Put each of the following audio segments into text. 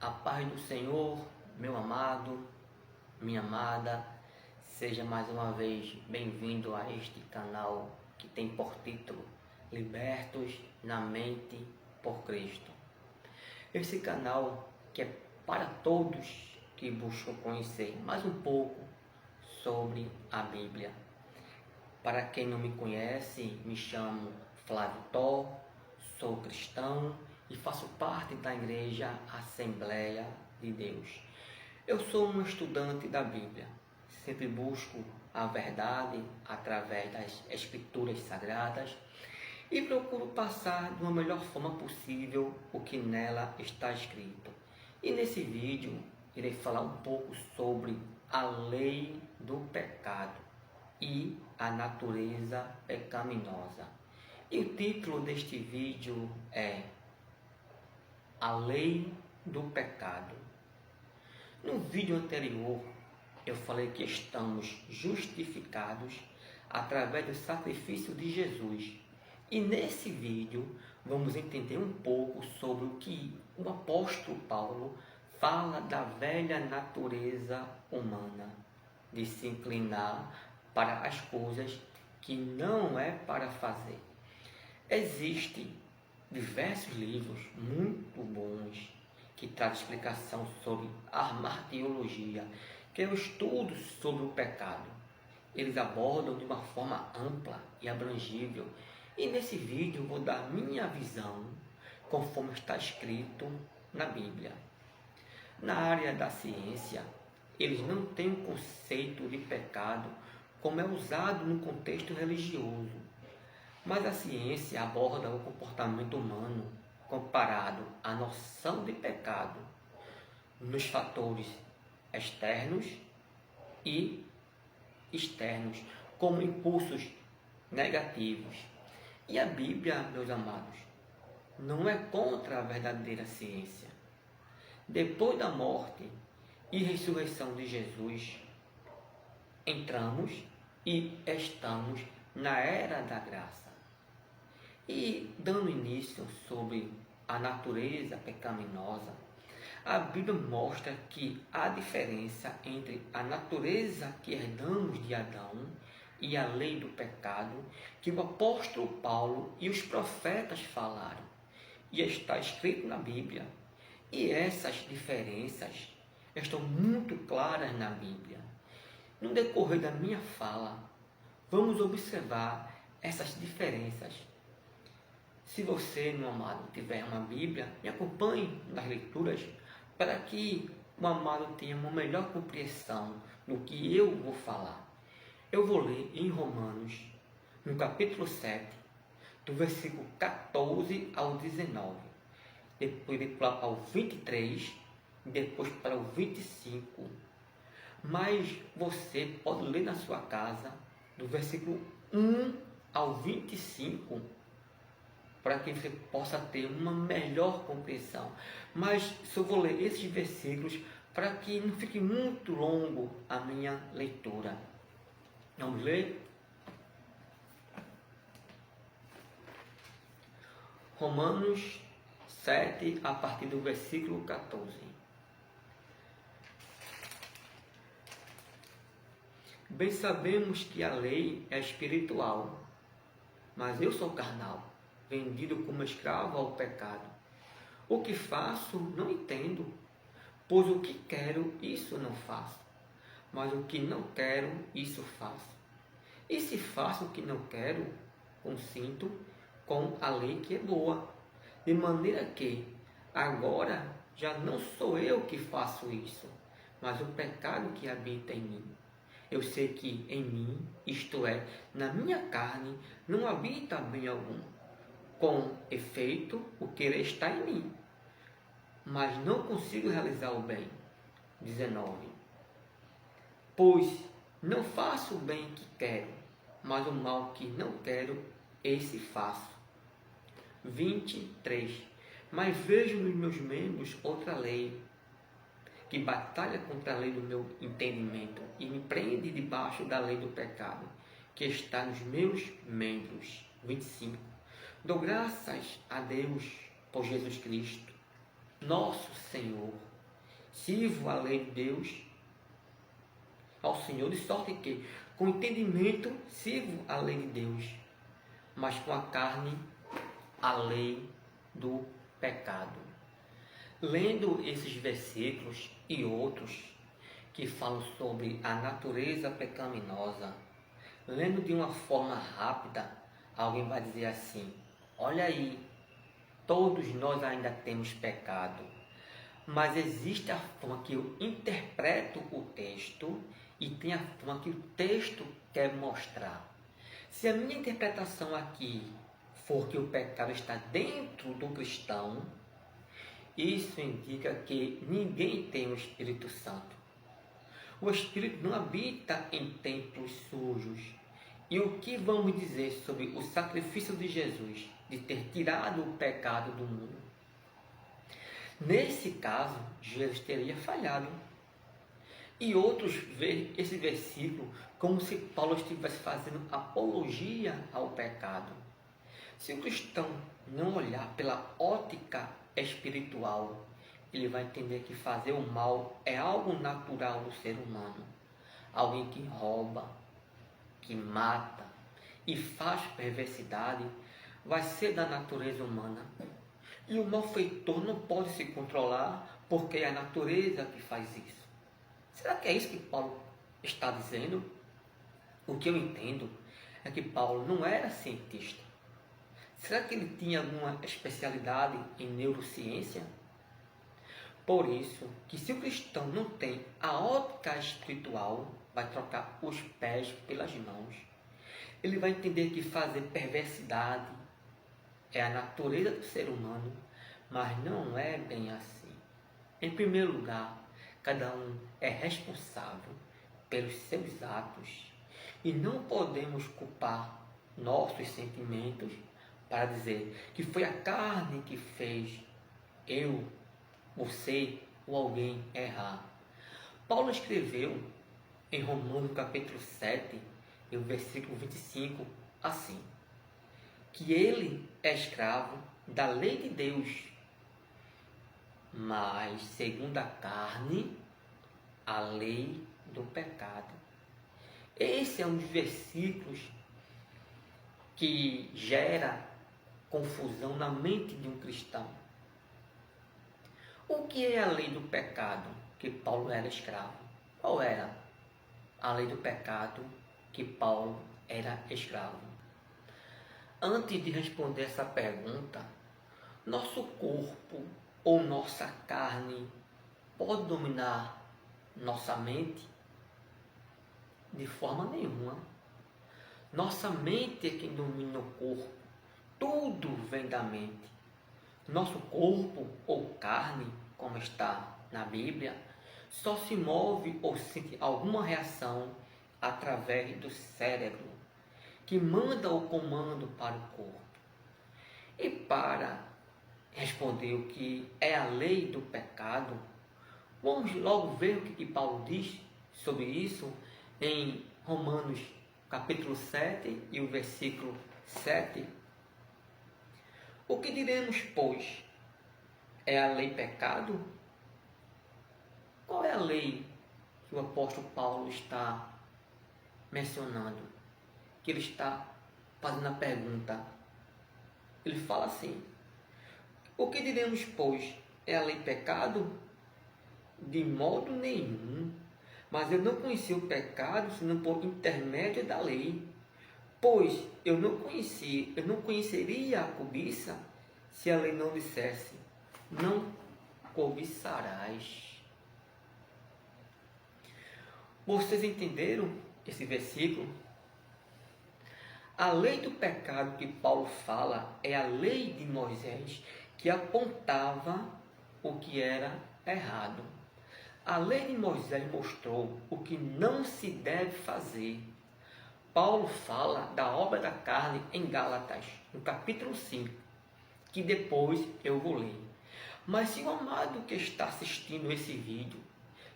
A paz do Senhor, meu amado, minha amada, seja mais uma vez bem-vindo a este canal que tem por título Libertos na Mente por Cristo. Esse canal que é para todos que buscam conhecer mais um pouco sobre a Bíblia. Para quem não me conhece, me chamo Flávio Thor, sou cristão e faço parte da Igreja Assembleia de Deus. Eu sou um estudante da Bíblia, sempre busco a verdade através das Escrituras Sagradas e procuro passar de uma melhor forma possível o que nela está escrito. E nesse vídeo irei falar um pouco sobre a lei do pecado e a natureza pecaminosa. E o título deste vídeo é A Lei do Pecado. No vídeo anterior, eu falei que estamos justificados através do sacrifício de Jesus. E nesse vídeo, vamos entender um pouco sobre o que o apóstolo Paulo fala da velha natureza humana, de se inclinar para as coisas que não é para fazer. Existem diversos livros muito bons que trazem explicação sobre a martirologia, que é o estudo sobre o pecado. Eles abordam de uma forma ampla e abrangível. E nesse vídeo eu vou dar minha visão conforme está escrito na Bíblia. Na área da ciência, eles não têm um conceito de pecado como é usado no contexto religioso. Mas a ciência aborda o comportamento humano comparado à noção de pecado nos fatores externos e externos, como impulsos negativos. E a Bíblia, meus amados, não é contra a verdadeira ciência. Depois da morte e ressurreição de Jesus, entramos e estamos na era da graça. E dando início sobre a natureza pecaminosa, a Bíblia mostra que há diferença entre a natureza que herdamos de Adão e a lei do pecado que o apóstolo Paulo e os profetas falaram. E está escrito na Bíblia. E essas diferenças estão muito claras na Bíblia. No decorrer da minha fala, vamos observar essas diferenças. Se você, meu amado, tiver uma Bíblia, me acompanhe nas leituras para que o amado tenha uma melhor compreensão do que eu vou falar. Eu vou ler em Romanos, no capítulo 7, do versículo 14 ao 19. Depois de pular para o 23, depois para o 25. Mas você pode ler na sua casa, do versículo 1 ao 25, para que você possa ter uma melhor compreensão. Mas eu vou ler esses versículos para que não fique muito longo a minha leitura. Vamos ler? Romanos 7, a partir do versículo 14. Bem sabemos que a lei é espiritual, mas eu sou carnal, vendido como escravo ao pecado. O que faço, não entendo, pois o que quero, isso não faço, mas o que não quero, isso faço. E se faço o que não quero, consinto com a lei que é boa, de maneira que agora já não sou eu que faço isso, mas o pecado que habita em mim. Eu sei que em mim, isto é, na minha carne, não habita bem algum. Com efeito, o querer está em mim, mas não consigo realizar o bem. 19. Pois não faço o bem que quero, mas o mal que não quero, esse faço. 23. Mas vejo nos meus membros outra lei, que batalha contra a lei do meu entendimento e me prende debaixo da lei do pecado, que está nos meus membros. 25. Dou graças a Deus por Jesus Cristo, nosso Senhor, sirvo a lei de Deus, ao Senhor, de sorte que, com entendimento, sirvo a lei de Deus, mas com a carne, a lei do pecado. Lendo esses versículos e outros que falam sobre a natureza pecaminosa, lendo de uma forma rápida, alguém vai dizer assim: olha aí, todos nós ainda temos pecado, mas existe a forma que eu interpreto o texto e tem a forma que o texto quer mostrar. Se a minha interpretação aqui for que o pecado está dentro do cristão, isso indica que ninguém tem o Espírito Santo. O Espírito não habita em templos sujos. E o que vamos dizer sobre o sacrifício de Jesus, de ter tirado o pecado do mundo? Nesse caso, Jesus teria falhado. E outros veem esse versículo como se Paulo estivesse fazendo apologia ao pecado. Se o cristão não olhar pela ótica espiritual, ele vai entender que fazer o mal é algo natural do ser humano. Alguém que rouba, que mata e faz perversidade, vai ser da natureza humana. E o malfeitor não pode se controlar porque é a natureza que faz isso. Será que é isso que Paulo está dizendo? O que eu entendo é que Paulo não era cientista. Será que ele tinha alguma especialidade em neurociência? Por isso, que se o cristão não tem a ótica espiritual, vai trocar os pés pelas mãos. Ele vai entender que fazer perversidade é a natureza do ser humano, mas não é bem assim. Em primeiro lugar, cada um é responsável pelos seus atos e não podemos culpar nossos sentimentos para dizer que foi a carne que fez eu, você ou alguém errar. Paulo escreveu em Romanos capítulo 7, e o versículo 25, assim: que ele é escravo da lei de Deus, mas segundo a carne, a lei do pecado. Esse é um dos versículos que gera confusão na mente de um cristão. O que é a lei do pecado que Paulo era escravo? Qual era a lei do pecado que Paulo era escravo? Antes de responder essa pergunta, nosso corpo ou nossa carne pode dominar nossa mente? De forma nenhuma. Nossa mente é quem domina o corpo. Tudo vem da mente. Nosso corpo ou carne, como está na Bíblia, só se move ou sente alguma reação através do cérebro, que manda o comando para o corpo. E para responder o que é a lei do pecado, vamos logo ver o que Paulo diz sobre isso em Romanos capítulo 7 e o versículo 7. O que diremos, pois? É a lei pecado? Qual é a lei que o apóstolo Paulo está mencionando? Que ele está fazendo a pergunta. Ele fala assim: o que diremos, pois? É a lei pecado? De modo nenhum. Mas eu não conheci o pecado senão por intermédio da lei. Pois eu não conheceria a cobiça se a lei não dissesse: não cobiçarás. Vocês entenderam esse versículo? A lei do pecado que Paulo fala é a lei de Moisés, que apontava o que era errado. A lei de Moisés mostrou o que não se deve fazer. Paulo fala da obra da carne em Gálatas, no capítulo 5, que depois eu vou ler. Mas se o amado que está assistindo esse vídeo,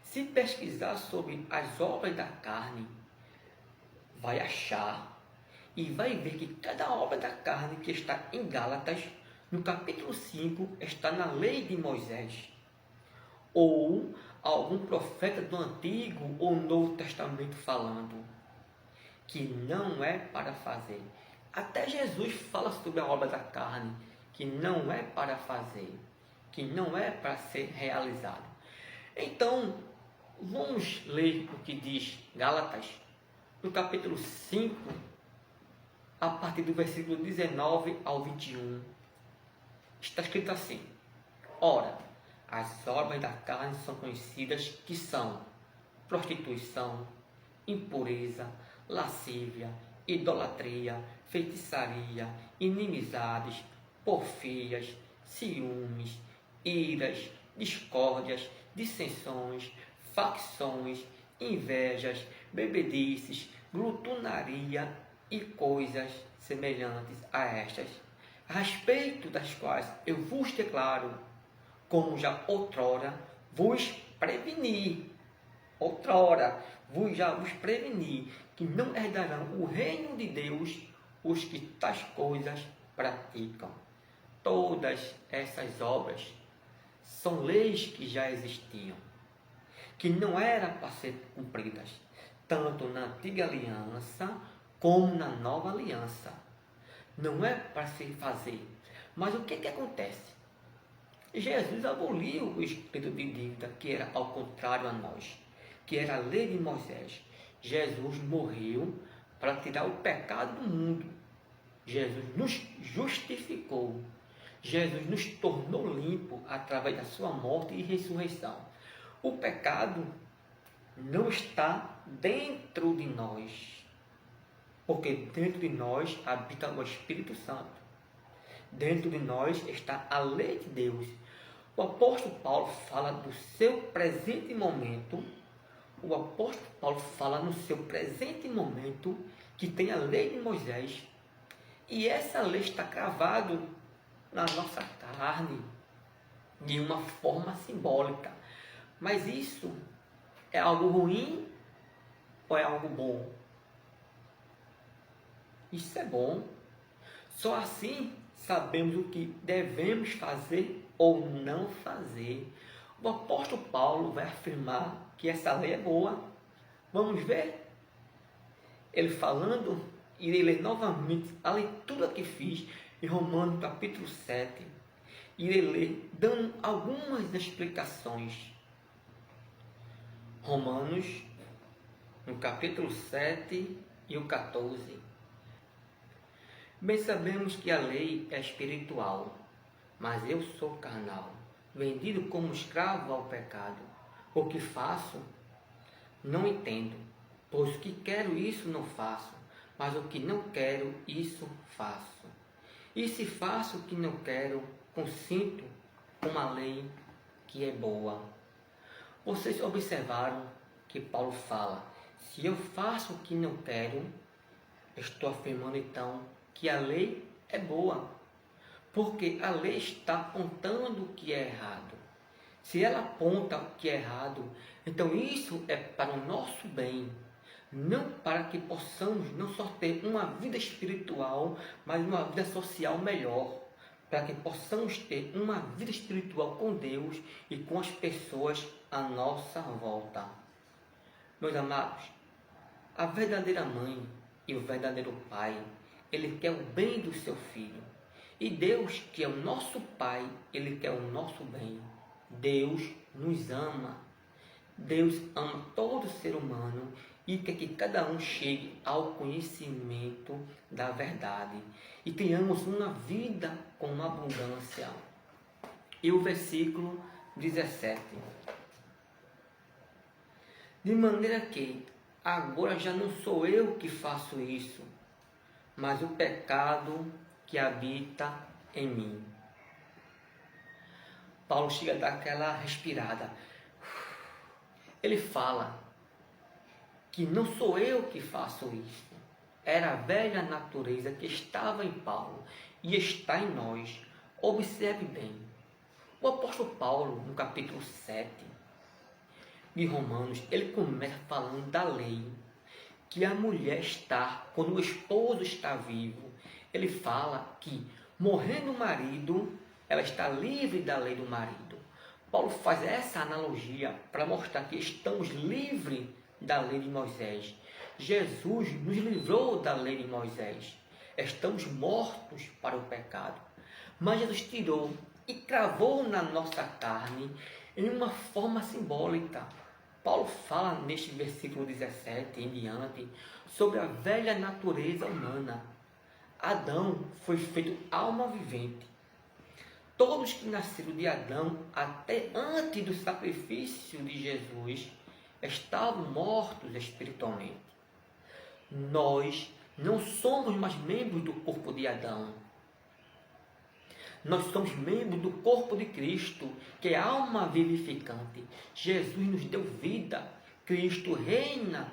se pesquisar sobre as obras da carne, vai achar e vai ver que cada obra da carne que está em Gálatas, no capítulo 5, está na lei de Moisés. ou algum profeta do Antigo ou Novo Testamento falando que não é para fazer. Até Jesus fala sobre a obra da carne, que não é para fazer, que não é para ser realizado. Então, vamos ler o que diz Gálatas, no capítulo 5, a partir do versículo 19 ao 21. Está escrito assim: ora, as obras da carne são conhecidas, que são prostituição, impureza, lascívia, idolatria, feitiçaria, inimizades, porfias, ciúmes, iras, discórdias, dissensões, facções, invejas, bebedices, glutonaria e coisas semelhantes a estas, a respeito das quais eu vos declaro, como já outrora vos preveni, que não herdarão o reino de Deus os que tais coisas praticam. Todas essas obras são leis que já existiam, que não eram para ser cumpridas, tanto na antiga aliança como na nova aliança. Não é para se fazer. Mas o que acontece? Jesus aboliu o espírito de dívida, que era ao contrário a nós, que era a lei de Moisés. Jesus morreu para tirar o pecado do mundo. Jesus nos justificou. Jesus nos tornou limpo através da sua morte e ressurreição. O pecado não está dentro de nós, porque dentro de nós habita o Espírito Santo. Dentro de nós está a lei de Deus. O apóstolo Paulo fala do seu presente momento. O apóstolo Paulo fala no seu presente momento que tem a lei de Moisés. E essa lei está cravada na nossa carne de uma forma simbólica. Mas isso é algo ruim ou é algo bom? Isso é bom. Só assim sabemos o que devemos fazer ou não fazer. O apóstolo Paulo vai afirmar que essa lei é boa. Vamos ver? Ele falando, irei ler novamente a leitura que fiz em Romanos capítulo 7. Irei ler dando algumas explicações. Romanos, no capítulo 7 e o 14. Bem sabemos que a lei é espiritual, mas eu sou carnal, vendido como escravo ao pecado. O que faço, não entendo, pois o que quero, isso não faço, mas o que não quero, isso faço. E se faço o que não quero, consinto com a lei que é boa. Vocês observaram que Paulo fala: se eu faço o que não quero, estou afirmando então que a lei é boa, porque a lei está apontando o que é errado. Se ela aponta o que é errado, então isso é para o nosso bem, não para que possamos não só ter uma vida espiritual, mas uma vida social melhor, para que possamos ter uma vida espiritual com Deus e com as pessoas à nossa volta. Meus amados, a verdadeira mãe e o verdadeiro pai, ele quer o bem do seu filho. E Deus, que é o nosso Pai, ele quer o nosso bem. Deus nos ama. Deus ama todo ser humano e quer que cada um chegue ao conhecimento da verdade e tenhamos uma vida com abundância. E o versículo 17. De maneira que agora já não sou eu que faço isso, mas o pecado que habita em mim. Paulo chega a dar aquela respirada. Ele fala que não sou eu que faço isso. Era a velha natureza que estava em Paulo e está em nós. Observe bem. O apóstolo Paulo, no capítulo 7 de Romanos, ele começa falando da lei, que a mulher está, quando o esposo está vivo, ele fala que, morrendo o marido, ela está livre da lei do marido. Paulo faz essa analogia para mostrar que estamos livres da lei de Moisés. Jesus nos livrou da lei de Moisés. Estamos mortos para o pecado. Mas Jesus tirou e cravou na nossa carne em uma forma simbólica. Paulo fala neste versículo 17 em diante sobre a velha natureza humana. Adão foi feito alma vivente. Todos que nasceram de Adão até antes do sacrifício de Jesus estavam mortos espiritualmente. Nós não somos mais membros do corpo de Adão. Nós somos membros do corpo de Cristo, que é alma vivificante. Jesus nos deu vida. Cristo reina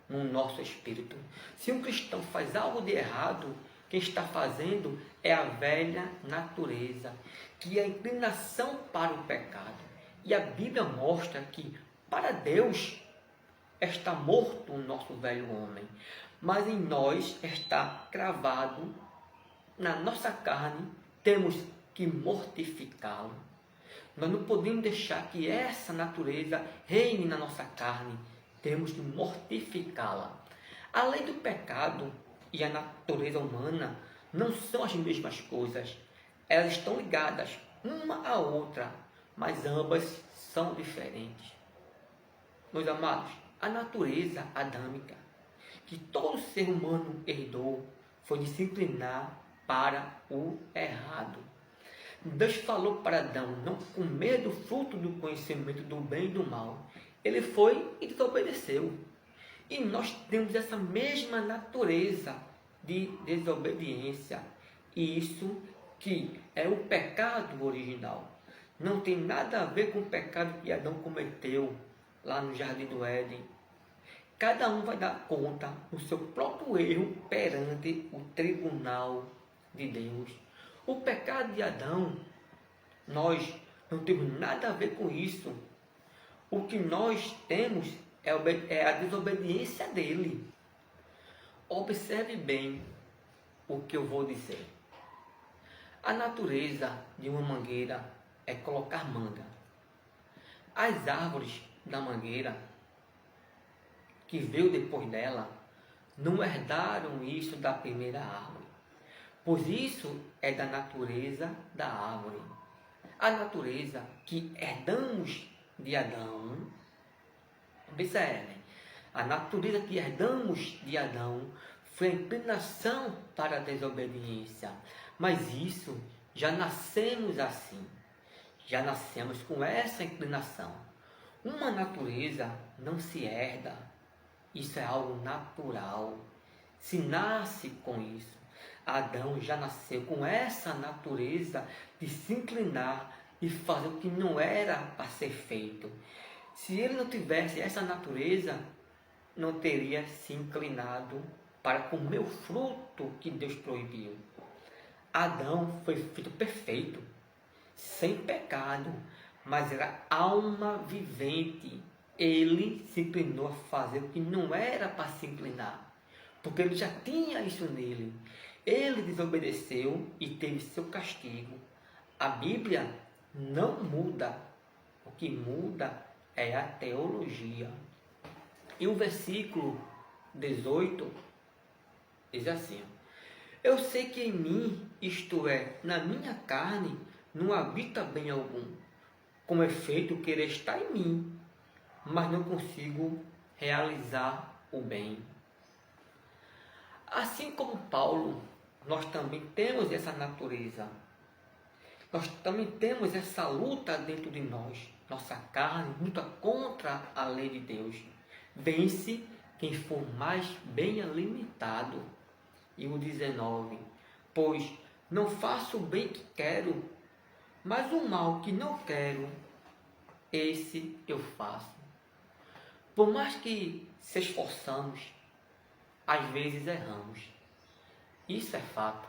no nosso espírito. Se um cristão faz algo de errado, quem está fazendo é a velha natureza, que é a inclinação para o pecado. E a Bíblia mostra que, para Deus, está morto o nosso velho homem, mas em nós está cravado, na nossa carne, temos que mortificá-lo. Nós não podemos deixar que essa natureza reine na nossa carne. Temos que mortificá-la. A lei do pecado e a natureza humana não são as mesmas coisas. Elas estão ligadas uma à outra, mas ambas são diferentes. Meus amados, a natureza adâmica que todo ser humano herdou foi de se inclinar para o errado. Deus falou para Adão não comer do fruto do conhecimento do bem e do mal. Ele foi e desobedeceu. E nós temos essa mesma natureza de desobediência. E isso que é o pecado original. Não tem nada a ver com o pecado que Adão cometeu lá no Jardim do Éden. Cada um vai dar conta do seu próprio erro perante o tribunal de Deus. O pecado de Adão, nós não temos nada a ver com isso. O que nós temos é a desobediência dele. Observe bem o que eu vou dizer. A natureza de uma mangueira é colocar manga. As árvores da mangueira, que veio depois dela, não herdaram isso da primeira árvore, pois isso é da natureza da árvore. A natureza que herdamos de Adão, observe, a natureza que herdamos de Adão foi a inclinação para a desobediência, mas isso já nascemos assim, já nascemos com essa inclinação. Uma natureza não se herda, isso é algo natural, se nasce com isso. Adão já nasceu com essa natureza de se inclinar e fazer o que não era para ser feito. Se ele não tivesse essa natureza, não teria se inclinado para comer o fruto que Deus proibiu. Adão foi feito perfeito, sem pecado, mas era alma vivente. Ele se inclinou a fazer o que não era para se inclinar, porque ele já tinha isso nele. Ele desobedeceu e teve seu castigo. A Bíblia não muda. O que muda é a teologia. E o versículo 18 diz assim: eu sei que em mim, isto é, na minha carne, não habita bem algum. Com efeito, querer estar em mim, mas não consigo realizar o bem. Assim como Paulo, nós também temos essa natureza. Nós também temos essa luta dentro de nós. Nossa carne luta contra a lei de Deus. Vence quem for mais bem alimentado. E o 19, pois não faço o bem que quero, mas o mal que não quero, esse eu faço. Por mais que se esforçamos, às vezes erramos. Isso é fato.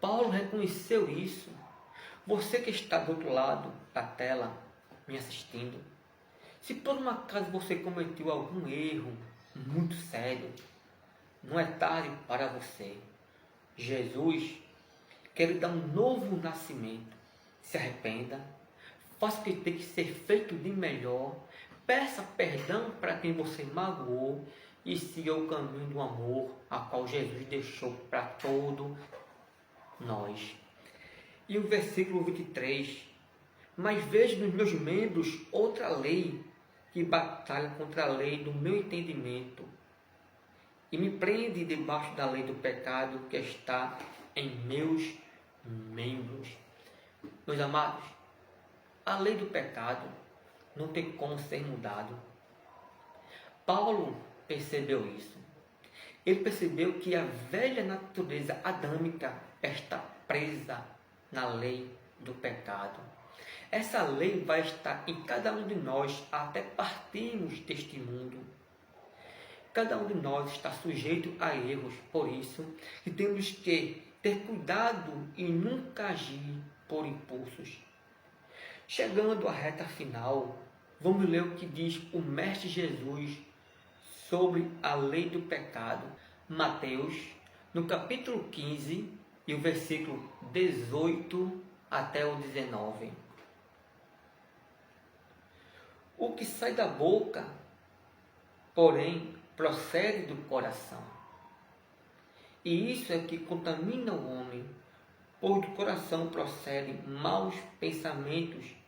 Paulo reconheceu isso. Você que está do outro lado da tela, me assistindo, se por um acaso você cometeu algum erro muito sério, não é tarde para você. Jesus quer lhe dar um novo nascimento. Se arrependa, faça o que tem que ser feito de melhor, peça perdão para quem você magoou e siga o caminho do amor a qual Jesus deixou para todos nós. E o versículo 23: mas vejo nos meus membros outra lei que batalha contra a lei do meu entendimento e me prende debaixo da lei do pecado que está em meus membros. Meus amados, a lei do pecado não tem como ser mudado. Paulo percebeu isso. Ele percebeu que a velha natureza adâmica está presa na lei do pecado. Essa lei vai estar em cada um de nós até partirmos deste mundo. Cada um de nós está sujeito a erros, por isso que temos que ter cuidado e nunca agir por impulsos. Chegando à reta final, vamos ler o que diz o Mestre Jesus sobre a lei do pecado. Mateus, no capítulo 15, e o versículo 18 até o 19. O que sai da boca, porém, procede do coração. E isso é que contamina o homem, pois do coração procedem maus pensamentos,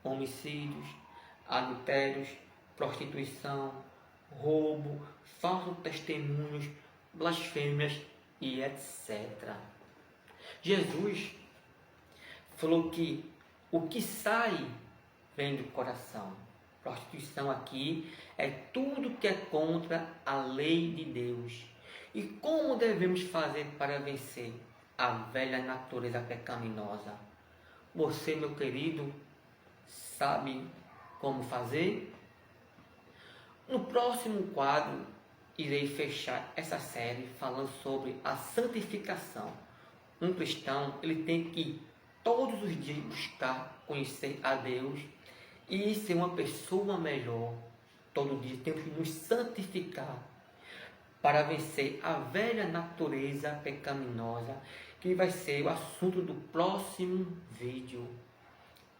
homicídios, adultérios, prostituição, roubo, falsos testemunhos, blasfêmias e etc. Jesus falou que o que sai vem do coração. Prostituição aqui é tudo que é contra a lei de Deus. E como devemos fazer para vencer a velha natureza pecaminosa? Você, meu querido, sabe como fazer? No próximo quadro, irei fechar essa série falando sobre a santificação. Um cristão, ele tem que todos os dias buscar conhecer a Deus e ser uma pessoa melhor. Todo dia temos que nos santificar para vencer a velha natureza pecaminosa, que vai ser o assunto do próximo vídeo.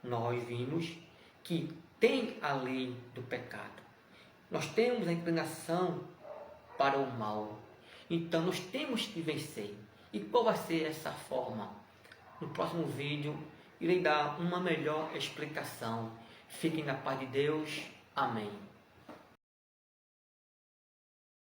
Nós vimos que tem a lei do pecado. Nós temos a inclinação para o mal. Então nós temos que vencer. E qual vai ser essa forma? No próximo vídeo irei dar uma melhor explicação. Fiquem na paz de Deus. Amém.